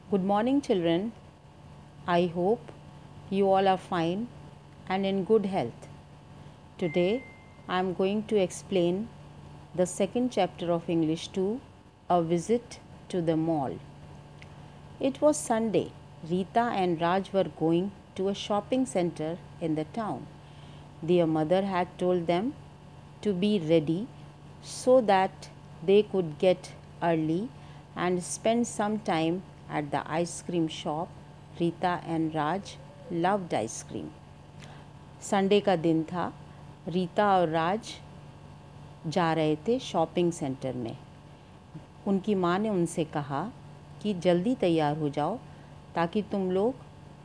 Good morning, children. I hope you all are fine and in good health. Today, I am going to explain the second chapter of English 2, A Visit to the Mall. It was Sunday. Rita and Raj were going to a shopping center in the town. Their mother had told them to be ready so that they could get early and spend some time at the ice cream shop. Rita and Raj loved ice cream. Sunday का दिन था. रीता और राज जा रहे थे shopping centre में. उनकी माँ ने उनसे कहा कि जल्दी तैयार हो जाओ ताकि तुम लोग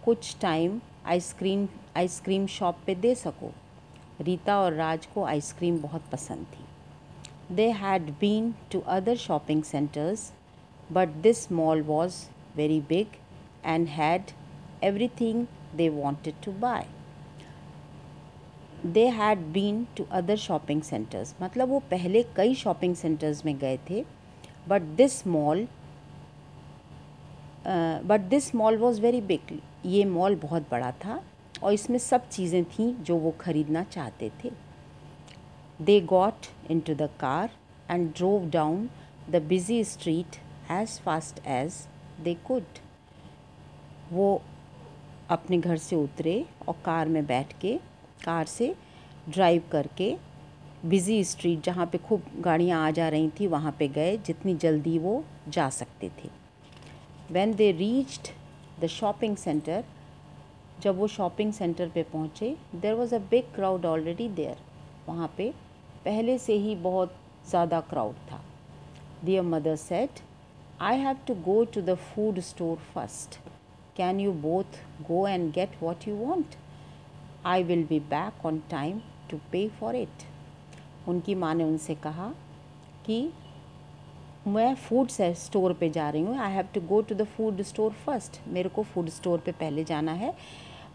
कुछ टाइम आइसक्रीम शॉप पे दे सको. रीता और राज को आइसक्रीम बहुत पसंद थी. They had been to other shopping centers, but this mall was very big and had everything they wanted to buy. They had been to other shopping centers, मतलब वो पहले कई शॉपिंग सेंटर्स में गए थे. But this mall was very big. ये mall बहुत बड़ा था और इसमें सब चीज़ें थीं जो वो ख़रीदना चाहते थे. They got into the car and drove down the busy street as fast as they could. वो अपने घर से उतरे और कार में बैठ के कार से ड्राइव करके बिज़ी स्ट्रीट जहाँ पे खूब गाड़ियाँ आ जा रही थी वहाँ पे गए जितनी जल्दी वो जा सकते थे. When they reached the shopping center, जब वो शॉपिंग सेंटर पे पहुँचे, there was a big crowd already there. वहाँ पे पहले से ही बहुत ज़्यादा क्राउड था. Their mother said, I have to go to the food store first. Can you both go and get what you want? I will be back on time to pay for it. उनकी माँ ने उनसे कहा कि मैं food store पे जा रही हूँ. I have to go to the food store first. मेरे को फूड स्टोर पे पहले जाना है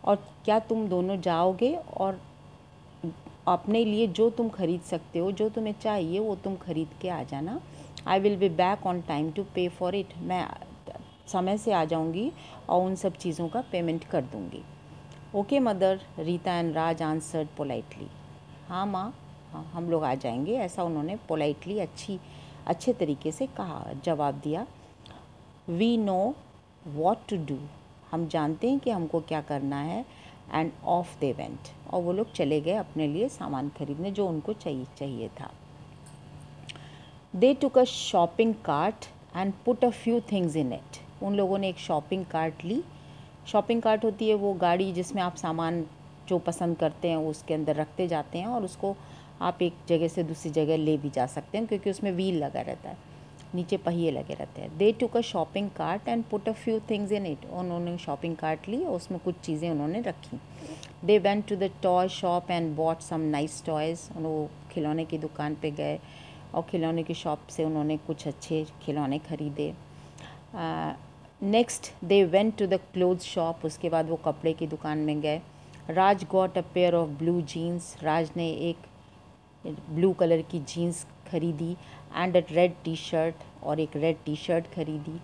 और क्या तुम दोनों जाओगे और अपने लिए जो तुम ख़रीद सकते हो, जो तुम्हें चाहिए वो तुम ख़रीद के आ जाना. I will be back on time to pay for it. मैं समय से आ जाऊँगी और उन सब चीज़ों का पेमेंट कर दूँगी. Okay mother, Rita and Raj answered politely. हाँ माँ, हम लोग आ जाएंगे, ऐसा उन्होंने पोलाइटली अच्छे तरीके से कहा, जवाब दिया. We know what to do. हम जानते हैं कि हमको क्या करना है. And off they went. और वो लोग चले गए अपने लिए सामान खरीदने जो उनको चाहिए था. They took a shopping cart and put a few things in it. उन लोगों ने एक शॉपिंग कार्ट ली. शॉपिंग कार्ट होती है वो गाड़ी जिसमें आप सामान जो पसंद करते हैं उसके अंदर रखते जाते हैं और उसको आप एक जगह से दूसरी जगह ले भी जा सकते हैं क्योंकि उसमें व्हील लगा रहता है, नीचे पहिए लगे रहते हैं. They took a shopping cart and put a few things in it. उन्होंने शॉपिंग कार्ट ली और उसमें कुछ चीज़ें उन्होंने रखी. They went to the toy shop and bought some nice toys. वो खिलौने की दुकान पे गए और खिलौने की शॉप से उन्होंने कुछ अच्छे खिलौने खरीदे. Next they went to the cloth shop. उसके बाद वो कपड़े की दुकान में गए. Raj got a pair of blue jeans. Raj ने एक ब्लू कलर की जीन्स खरीदी and a red T shirt, और एक रेड टी शर्ट खरीदी.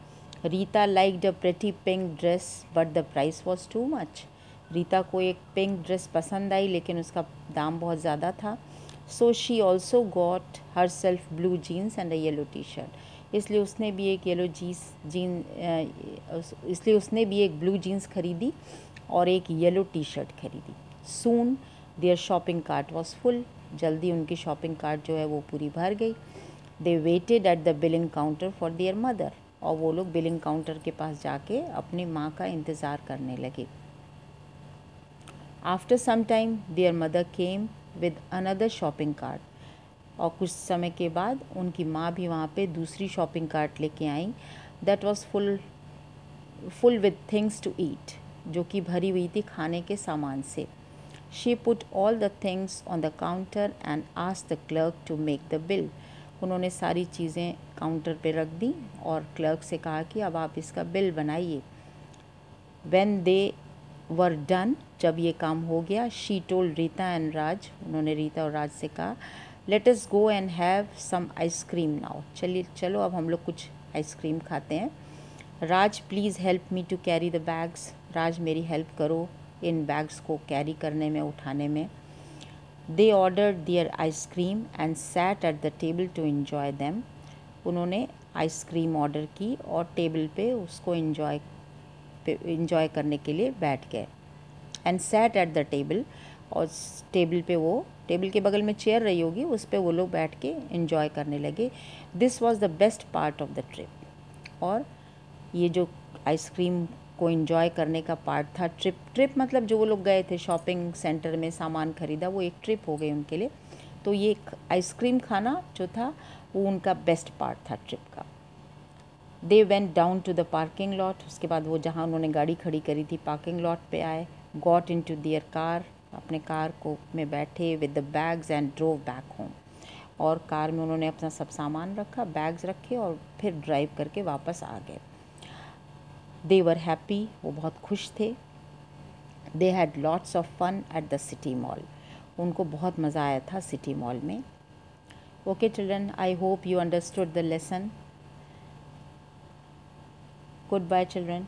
Rita liked a pretty pink dress but the price was too much. Rita को एक पिंक ड्रेस पसंद आई लेकिन उसका दाम बहुत ज़्यादा था. So she also got herself blue jeans and a yellow T shirt. इसलिए उसने भी एक इसलिए उसने भी एक ब्लू जीन्स खरीदी और एक येलो टी शर्ट खरीदी. Soon their shopping cart was full. जल्दी उनकी शॉपिंग कार्ट जो है वो पूरी भर गई. They waited at the billing counter for their mother. और वो लोग बिलिंग काउंटर के पास जाके अपनी माँ का इंतज़ार करने लगे. After some time their mother came with another shopping cart. और कुछ समय के बाद उनकी माँ भी वहाँ पे दूसरी शॉपिंग कार्ट लेके आई. That was full with things to eat. जो कि भरी हुई थी खाने के सामान से. She put all the things on the counter and asked the clerk to make the bill. उन्होंने सारी चीज़ें काउंटर पे रख दी और क्लर्क से कहा कि अब आप इसका बिल बनाइए. व्हेन दे वर डन, जब ये काम हो गया, she told Rita and Raj. उन्होंने रीता और राज से कहा, let us go and have some ice cream now. चलो अब हम लोग कुछ आइसक्रीम खाते हैं. Raj please help me to carry the bags, Raj मेरी हेल्प करो इन बैग्स को कैरी करने में, उठाने में। They ordered their ice cream and sat at the table to enjoy them, उन्होंने आइसक्रीम ऑर्डर की और टेबल पे उसको इन्जॉय करने के लिए बैठ गए। And sat at the table, और टेबल पे वो, टेबल के बगल में चेयर रही होगी, उस पे वो लोग बैठ के इन्जॉय करने लगे। This was the best part of the trip, और ये जो आइसक्रीम को इन्जॉय करने का पार्ट था, ट्रिप मतलब जो वो लोग गए थे शॉपिंग सेंटर में सामान ख़रीदा, वो एक ट्रिप हो गई उनके लिए। तो ये आइसक्रीम खाना जो था वो उनका बेस्ट पार्ट था ट्रिप का। They went down to the parking lot, उसके बाद वो जहाँ उन्होंने गाड़ी खड़ी करी थी पार्किंग लॉट पे आए। Got in to their car, अपने कार को में बैठे, with the bags and drove back home, और कार में उन्होंने अपना सब सामान रखा, बैग्स रखे और फिर ड्राइव करके वापस आ गए। दे वर हैप्पी, वो बहुत खुश थे। They had lots of fun at the city mall, उनको बहुत मज़ा आया था सिटी मॉल में। Okay children, I hope you understood the lesson. Goodbye children.